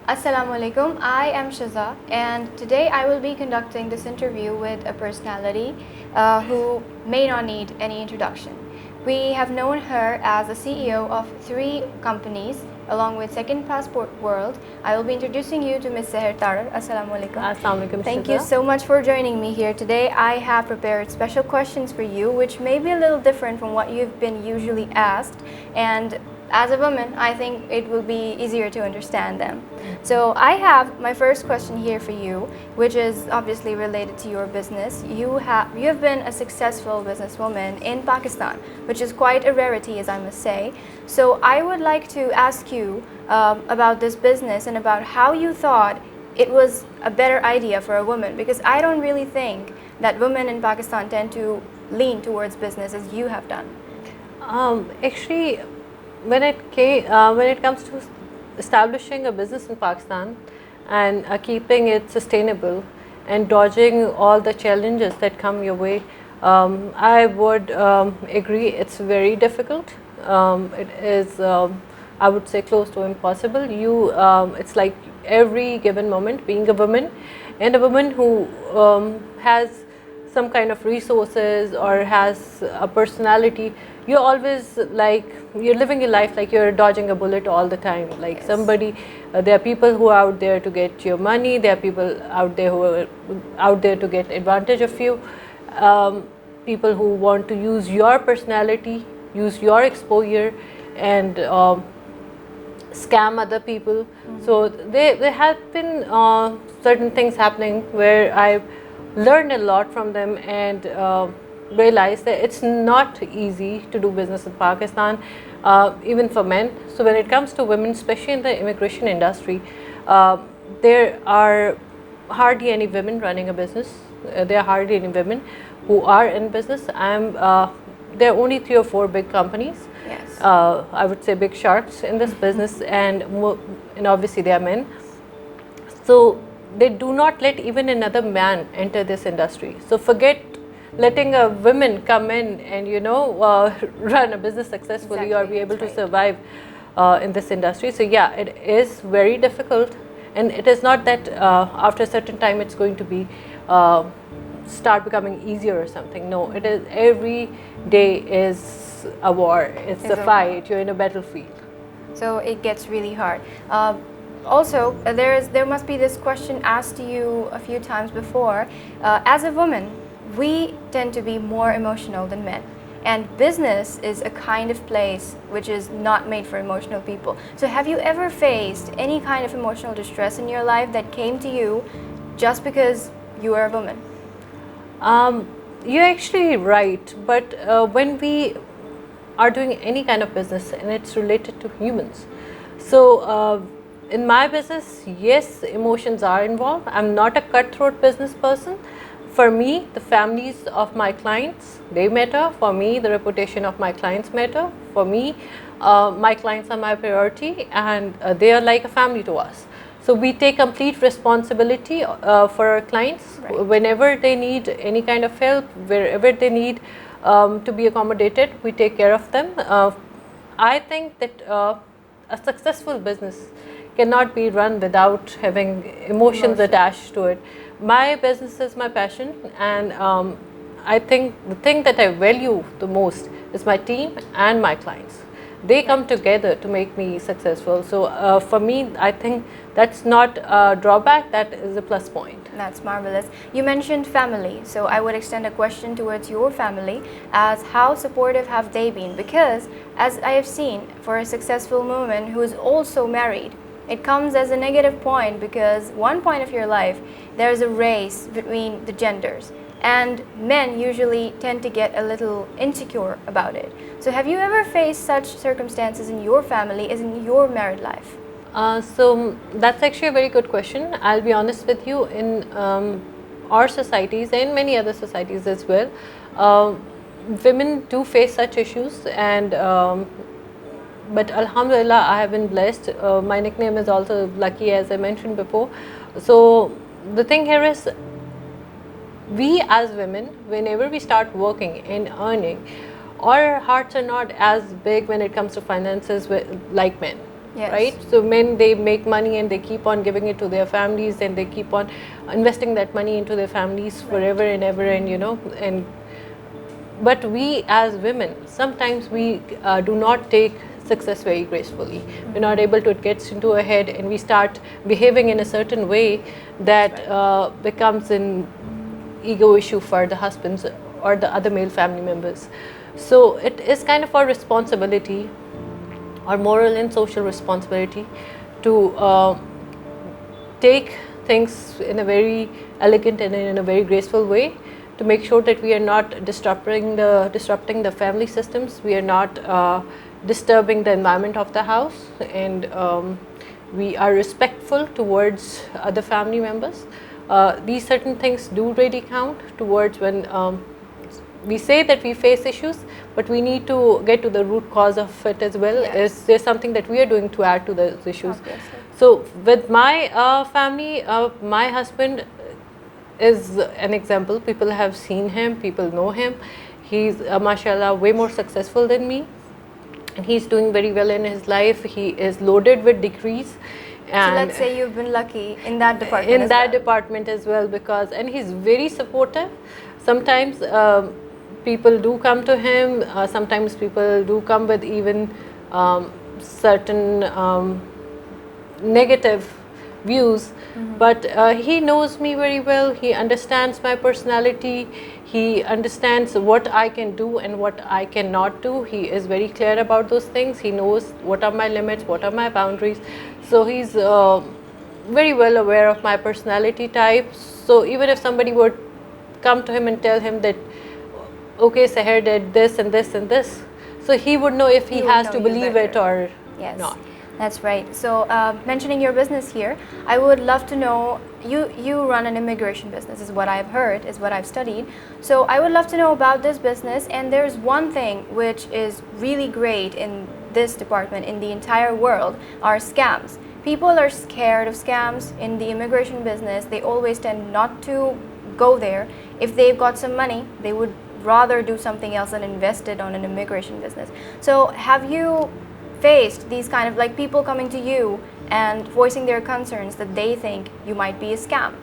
Assalamu alaikum. I am Shiza, and today I will be conducting this interview with a personality who may not need any introduction. We have known her as the CEO of 3 companies along with Second Passport World. I will be introducing you to Ms. Sehar Tarar. Assalamu alaikum. Assalamu alaikum, Thank Shiza. you so much for joining me here today. I have prepared special questions for you, which may be a little different from what you've been usually asked, and as a woman, I think it will be easier to understand them. So I have my first question here for you, which is obviously related to your business. You have been a successful businesswoman in Pakistan, which is quite a rarity, as I must say. So I would like to ask you about this business and about how you thought it was a better idea for a woman, because I don't really think that women in Pakistan tend to lean towards business as you have done. Actually, when it comes to establishing a business in Pakistan and keeping it sustainable and dodging all the challenges that come your way, I would agree it's very difficult. It is, I would say, close to impossible. It's like every given moment, being a woman and a woman who has some kind of resources or has a personality, you're always like, you're living your life like you're dodging a bullet all the time. Like somebody, there are people who are out there to get your money, there are people out there who are out there to get advantage of you, people who want to use your personality, use your exposure and scam other people. So there have been certain things happening where I learned a lot from them and realized that it's not easy to do business in Pakistan, even for men. So when it comes to women, especially in the immigration industry, there are hardly any women running a business. There are hardly any women who are in business. There are only 3 or 4 big companies. Yes. I would say big sharks in this business, and obviously they are men. So they do not let even another man enter this industry. So forget letting a woman come in and run a business successfully or be able to survive in this industry. So yeah, it is very difficult, and it is not that after a certain time it's going to be start becoming easier or something. No, it is every day is a war. It's a fight. You're in a battlefield. So it gets really hard. Also, there must be this question asked to you a few times before. As a woman, we tend to be more emotional than men, and business is a kind of place which is not made for emotional people. So have you ever faced any kind of emotional distress in your life that came to you just because you are a woman? You're actually right, but when we are doing any kind of business and it's related to humans, so in my business, yes, emotions are involved. I'm not a cutthroat business person. For me, the families of my clients, they matter. For me, the reputation of my clients matter. For me, my clients are my priority, and they are like a family to us. So we take complete responsibility for our clients. Right. Whenever they need any kind of help, wherever they need to be accommodated, we take care of them. I think that a successful business cannot be run without having emotions attached to it. My business is my passion, and I think the thing that I value the most is my team and my clients. They come together to make me successful. So for me, I think that's not a drawback, that is a plus point. That's marvelous. You mentioned family, so I would extend a question towards your family as how supportive have they been? Because as I have seen, for a successful woman who is also married, it comes as a negative point, because one point of your life there is a race between the genders, and men usually tend to get a little insecure about it. So have you ever faced such circumstances in your family as in your married life? So that's actually a very good question. I'll be honest with you, in our societies and many other societies as well, women do face such issues, and but Alhamdulillah, I have been blessed. My nickname is also Lucky, as I mentioned before. So the thing here is, we as women, whenever we start working and earning, our hearts are not as big when it comes to finances like men. Yes. right? So men, they make money and they keep on giving it to their families, and they keep on investing that money into their families forever and ever, and and but we as women, sometimes we do not take success very gracefully. We're not able to, it gets into our head and we start behaving in a certain way that becomes an ego issue for the husbands or the other male family members. So it is kind of our responsibility, our moral and social responsibility, to take things in a very elegant and in a very graceful way, to make sure that we are not disrupting the family systems, we are not disturbing the environment of the house, and we are respectful towards other family members. These certain things do really count towards when we say that we face issues, but we need to get to the root cause of it as well. Yes. Is there something that we are doing to add to those issues? Obviously. So with my family, my husband is an example. People have seen him, people know him. He's mashallah way more successful than me, and he's doing very well in his life. He is loaded with degrees. And so let's say you've been lucky in that department. In that department as well, because, and he's very supportive. Sometimes people do come to him, sometimes people do come with even certain negative views, but he knows me very well. He understands my personality, he understands what I can do and what I cannot do. He is very clear about those things. He knows what are my limits, what are my boundaries. So he's very well aware of my personality type. So even if somebody would come to him and tell him that, okay, Sehar did this and this and this, so he would know if he has to believe it or not. That's right. So mentioning your business here, I would love to know, you run an immigration business is what I've heard, is what I've studied. So I would love to know about this business, and there's one thing which is really great in this department, in the entire world, are scams. People are scared of scams in the immigration business. They always tend not to go there. If they've got some money, they would rather do something else than invest it on an immigration business. So have you faced these kind of, like, people coming to you and voicing their concerns that they think you might be a scam?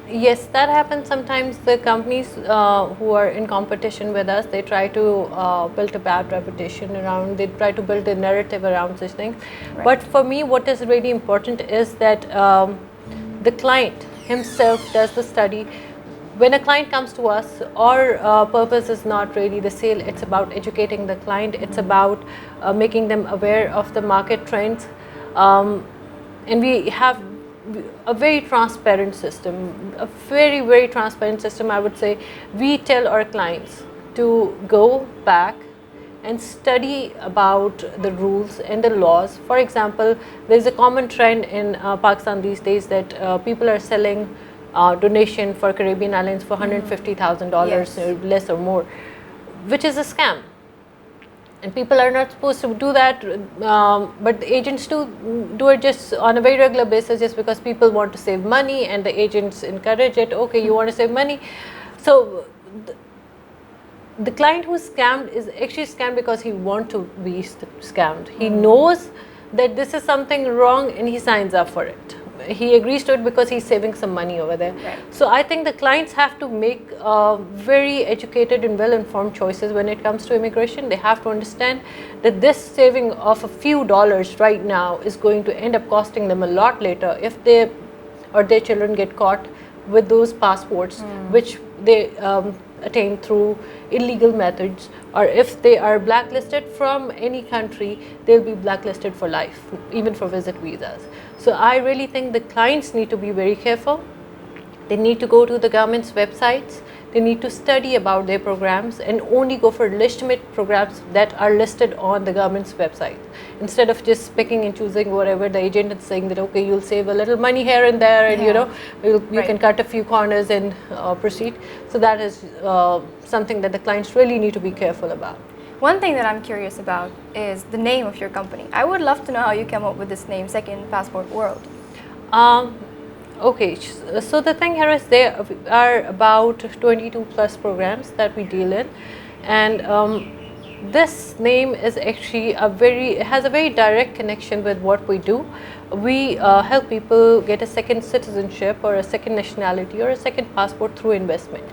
Yes, that happens sometimes. The companies who are in competition with us, they try to build a bad reputation around, they try to build a narrative around such things. Right. But for me, what is really important is that the client himself does the study. When a client comes to us, our purpose is not really the sale, it's about educating the client, it's about making them aware of the market trends. And we have a very transparent system, a very, very transparent system, I would say. We tell our clients to go back and study about the rules and the laws. For example, there's a common trend in Pakistan these days that people are selling donation for Caribbean islands for $150,000, Yes. less or more, which is a scam. And people are not supposed to do that, but the agents do it just on a very regular basis, just because people want to save money and the agents encourage it. Okay, you want to save money. So the client who's scammed is actually scammed because he wants to be scammed. He knows that this is something wrong and he signs up for it. He agrees to it because he's saving some money over there. Right. So I think the clients have to make very educated and well-informed choices when it comes to immigration. They have to understand that this saving of a few dollars right now is going to end up costing them a lot later if they or their children get caught with those passports which they attain through illegal methods, or if they are blacklisted from any country, they'll be blacklisted for life, even for visit visas. So I really think the clients need to be very careful. They need to go to the government's websites. They need to study about their programs and only go for legitimate programs that are listed on the government's website, instead of just picking and choosing whatever the agent is saying that, okay, you'll save a little money here and there, and you can cut a few corners and proceed. So that is something that the clients really need to be careful about. One thing that I'm curious about is the name of your company. I would love to know how you came up with this name, Second Passport World. Okay, so the thing here is there are about 22 plus programs that we deal in, and this name is actually it has a very direct connection with what we do. We help people get a second citizenship or a second nationality or a second passport through investment.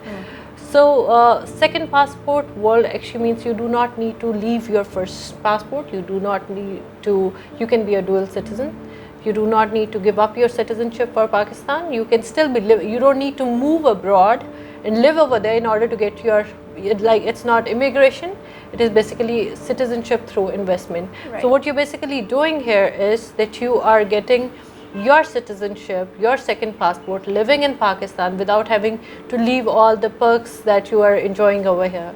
So second passport world actually means you do not need to leave your first passport. You do not need to, you can be a dual citizen. You do not need to give up your citizenship for Pakistan. You can still be you don't need to move abroad and live over there in order to get your, it's not immigration, it is basically citizenship through investment. Right. So what you're basically doing here is that you are getting your citizenship, your second passport, living in Pakistan without having to leave all the perks that you are enjoying over here.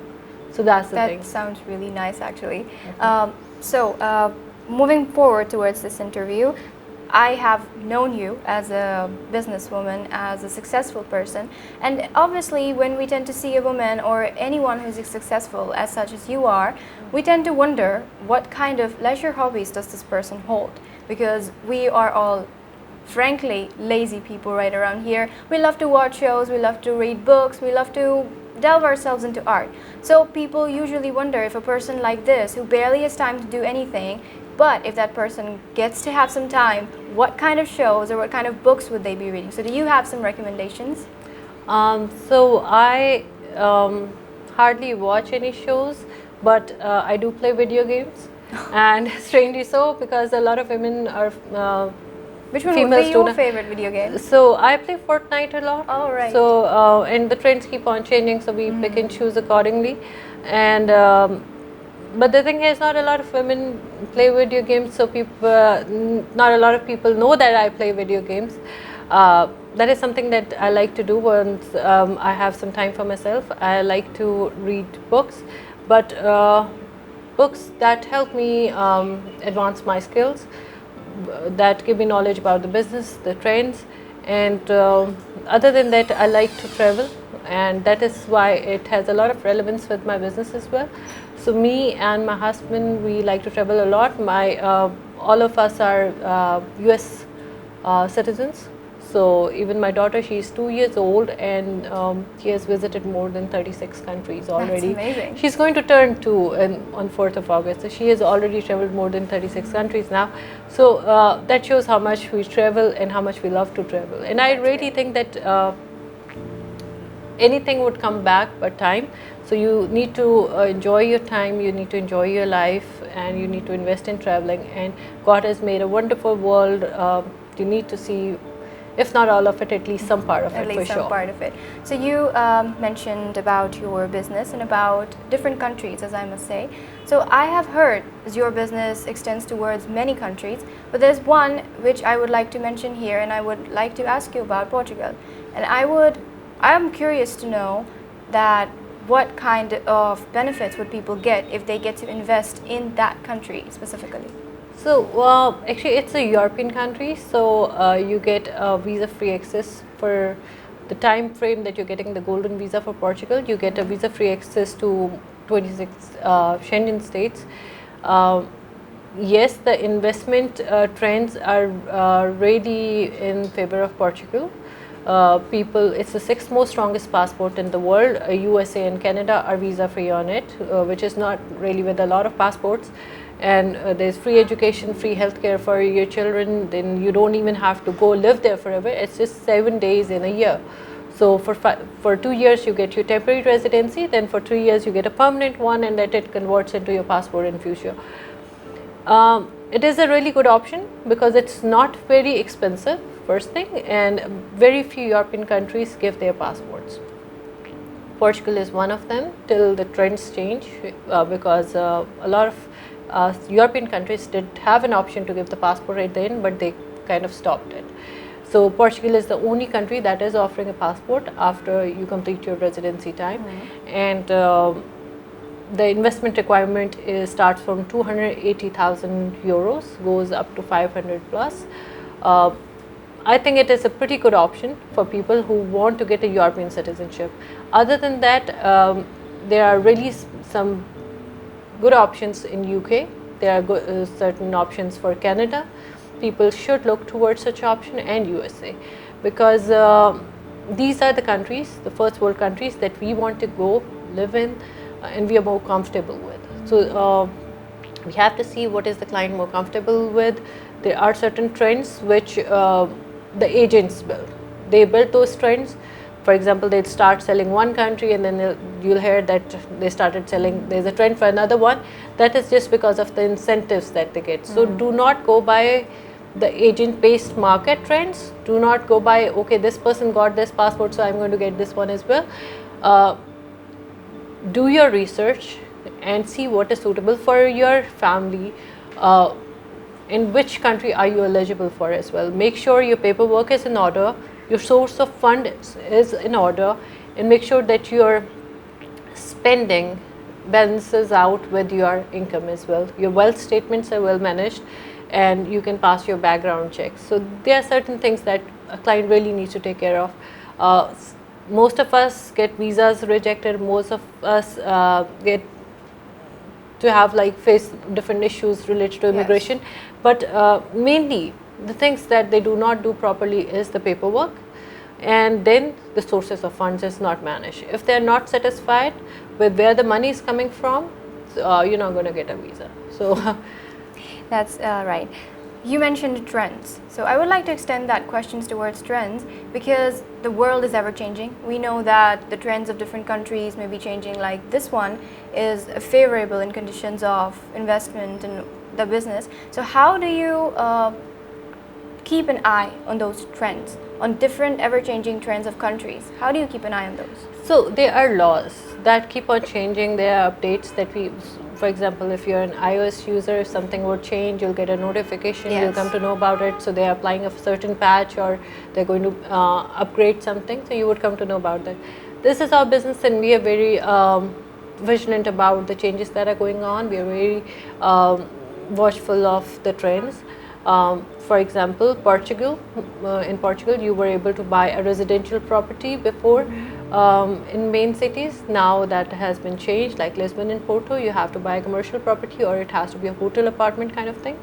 So that's the thing. That sounds really nice, actually. Moving forward towards this interview, I have known you as a businesswoman, as a successful person, and obviously when we tend to see a woman or anyone who's successful as such as you are, we tend to wonder what kind of leisure hobbies does this person hold, because we are all frankly lazy people right around here. We love to watch shows, we love to read books, we love to delve ourselves into art. So people usually wonder if a person like this, who barely has time to do anything, but if that person gets to have some time, what kind of shows or what kind of books would they be reading? So do you have some recommendations? So I hardly watch any shows, but I do play video games. And strangely so, because a lot of women are which one would be your favorite video game? So I play Fortnite a lot. Oh, right. So and the trends keep on changing, so we pick and choose accordingly. And but the thing is, not a lot of women play video games, so people, not a lot of people know that I play video games. That is something that I like to do once I have some time for myself. I like to read books, but books that help me advance my skills, that give me knowledge about the business, the trends, and other than that, I like to travel, and that is why it has a lot of relevance with my business as well. So me and my husband, we like to travel a lot. All of us are US citizens. So even my daughter, she's 2 years old, and she has visited more than 36 countries already. That's amazing. She's going to turn 2 on 4th of August. So she has already traveled more than 36 countries now. So that shows how much we travel and how much we love to travel. And I really think that anything would come back but time. So you need to enjoy your time, you need to enjoy your life, and you need to invest in traveling. And God has made a wonderful world. You need to see, if not all of it, at least some part of it, for sure. At least some part of it. So you mentioned about your business and about different countries, as I must say. So I have heard your business extends towards many countries, but there's one which I would like to mention here, and I would like to ask you about Portugal. And I'm curious to know that what kind of benefits would people get if they get to invest in that country specifically? So actually it's a European country, so you get visa-free access for the time frame that you're getting the golden visa for Portugal. You get a visa-free access to 26 Schengen states. Yes, the investment trends are really in favor of Portugal. It's the 6th most strongest passport in the world. USA and Canada are visa-free on it, which is not really with a lot of passports. And there's free education, free healthcare for your children. Then you don't even have to go live there forever. It's just 7 days in a year. So for 2 years you get your temporary residency. Then for 3 years you get a permanent one, and that it converts into your passport in future. It is a really good option because it's not very expensive, first thing, and very few European countries give their passports. Portugal is one of them till the trends change, because a lot of European countries did have an option to give the passport at the end, but they kind of stopped it. So Portugal is the only country that is offering a passport after you complete your residency time. And the investment requirement starts from 280,000 euros, goes up to 500 plus. I think it is a pretty good option for people who want to get a European citizenship. Other than that, there are really some good options in UK. There are certain options for Canada. People should look towards such option, and USA, because these are the countries, the first world countries that we want to go live in, and we are more comfortable with. So we have to see what is the client more comfortable with. There are certain trends which the agents build. They build those trends. For example, they'd start selling one country and then you'll hear that they started selling, there's a trend for another one. That is just because of the incentives that they get. So do not go by the agent-based market trends. Do not go by, okay, this person got this passport, so I'm going to get this one as well. Do your research and see what is suitable for your family. In which country are you eligible for as well. Make sure your paperwork is in order, your source of fund is in order, and make sure that your spending balances out with your income as well. Your wealth statements are well managed and you can pass your background checks. So there are certain things that a client really needs to take care of. Most of us get visas rejected, most of us get to have face different issues related to immigration. Yes. But mainly the things that they do not do properly is the paperwork, and then the sources of funds is not managed. If they're not satisfied with where the money is coming from, you're not going to get a visa. So that's right. You mentioned trends, so I would like to extend that questions towards trends, because the world is ever changing. We know that the trends of different countries may be changing, like this one is favorable in conditions of investment and the business. So how do you keep an eye on those trends, on different ever-changing trends of countries? How do you keep an eye on those? So there are laws that keep on changing. There are updates that for example, if you're an iOS user, if something would change, you'll get a notification. Yes. You'll come to know about it. So they're applying a certain patch, or they're going to upgrade something, so you would come to know about that. This is our business, and we are very vigilant about the changes that are going on. We are very watchful of the trends. For example, Portugal. In Portugal, you were able to buy a residential property before in main cities. Now that has been changed, like Lisbon and Porto, you have to buy a commercial property, or it has to be a hotel apartment kind of thing.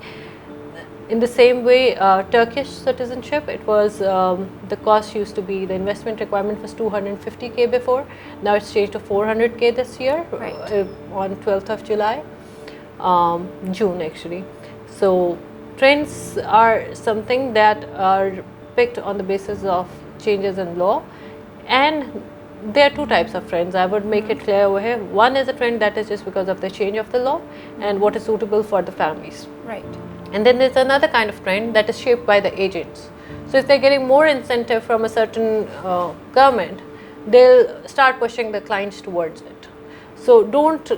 In the same way, Turkish citizenship, it was the cost used to be, the investment requirement was 250K before. Now it's changed to 400K this year. Right. On 12th of July, June actually. So trends are something that are picked on the basis of changes in law, and there are two types of trends. I would make it clear over here. One is a trend that is just because of the change of the law and what is suitable for the families. Right. And then there's another kind of trend that is shaped by the agents. So if they're getting more incentive from a certain government, they'll start pushing the clients towards it. So don't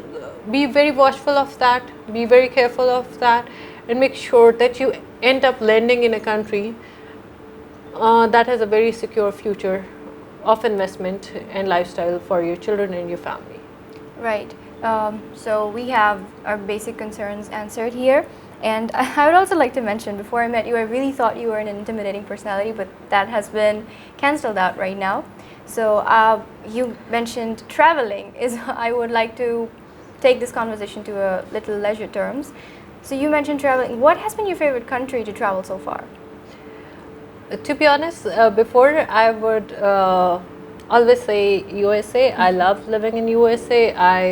be very watchful of that, be very careful of that, and make sure that you end up landing in a country that has a very secure future of investment and lifestyle for your children and your family. Right. So we have our basic concerns answered here. And I would also like to mention, before I met you, I really thought you were an intimidating personality, but that has been cancelled out right now. So you mentioned traveling. I would like to take this conversation to a little leisure terms. So you mentioned traveling. What has been your favorite country to travel so far? To be honest, before I would always say USA. I love living in USA. I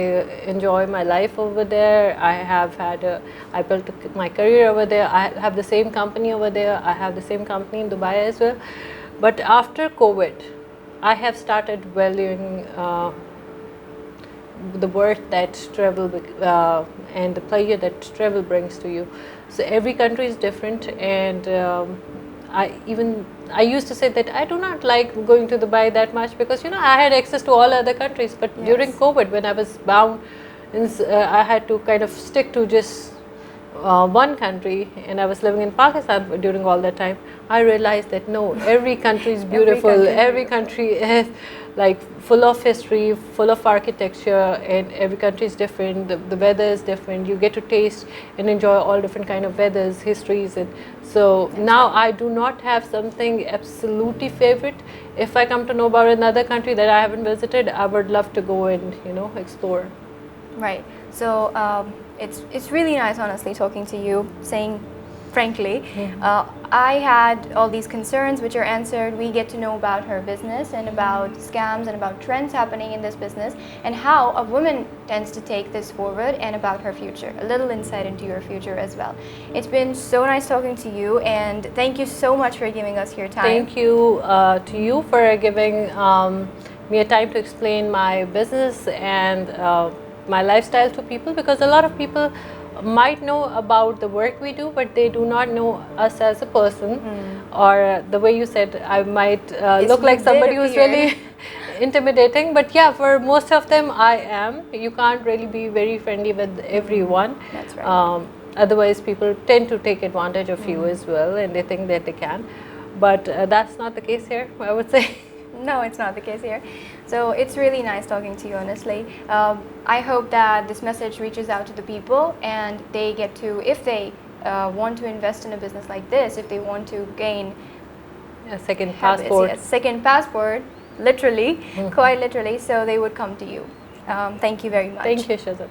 enjoy my life over there. I built my career over there. I have the same company over there. I have the same company in Dubai as well. But after COVID, I have started valuing the worth that travel and the pleasure that travel brings to you. So every country is different, and I used to say that I do not like going to Dubai that much because I had access to all other countries. But yes, during COVID, when I was bound, I had to kind of stick to just one country, and I was living in Pakistan during all that time. I realized that no, every country is beautiful. Every country is like full of history, full of architecture, and every country is different. The weather is different. You get to taste and enjoy all different kind of weathers, histories, and so now I do not have something absolutely favorite. If I come to know about another country that I haven't visited, I would love to go and explore. Right. So it's really nice, honestly, talking to you, saying frankly. I had all these concerns which are answered. We get to know about her business and about scams and about trends happening in this business and how a woman tends to take this forward and about her future. A little insight into your future as well. It's been so nice talking to you, and thank you so much for giving us your time. Thank you to you for giving me a time to explain my business and my lifestyle to people, because a lot of people might know about the work we do, but they do not know us as a person. Or the way you said, I might look like somebody who's really intimidating, but yeah, for most of them I am. You can't really be very friendly with everyone. That's right. Otherwise people tend to take advantage of you as well, and they think that they can, but that's not the case here, I would say. No, it's not the case here. So it's really nice talking to you, honestly. I hope that this message reaches out to the people and they get to, if they want to invest in a business like this, if they want to gain A second habits, passport. yes, second passport, literally, quite literally, so they would come to you. Thank you very much. Thank you, Shiza.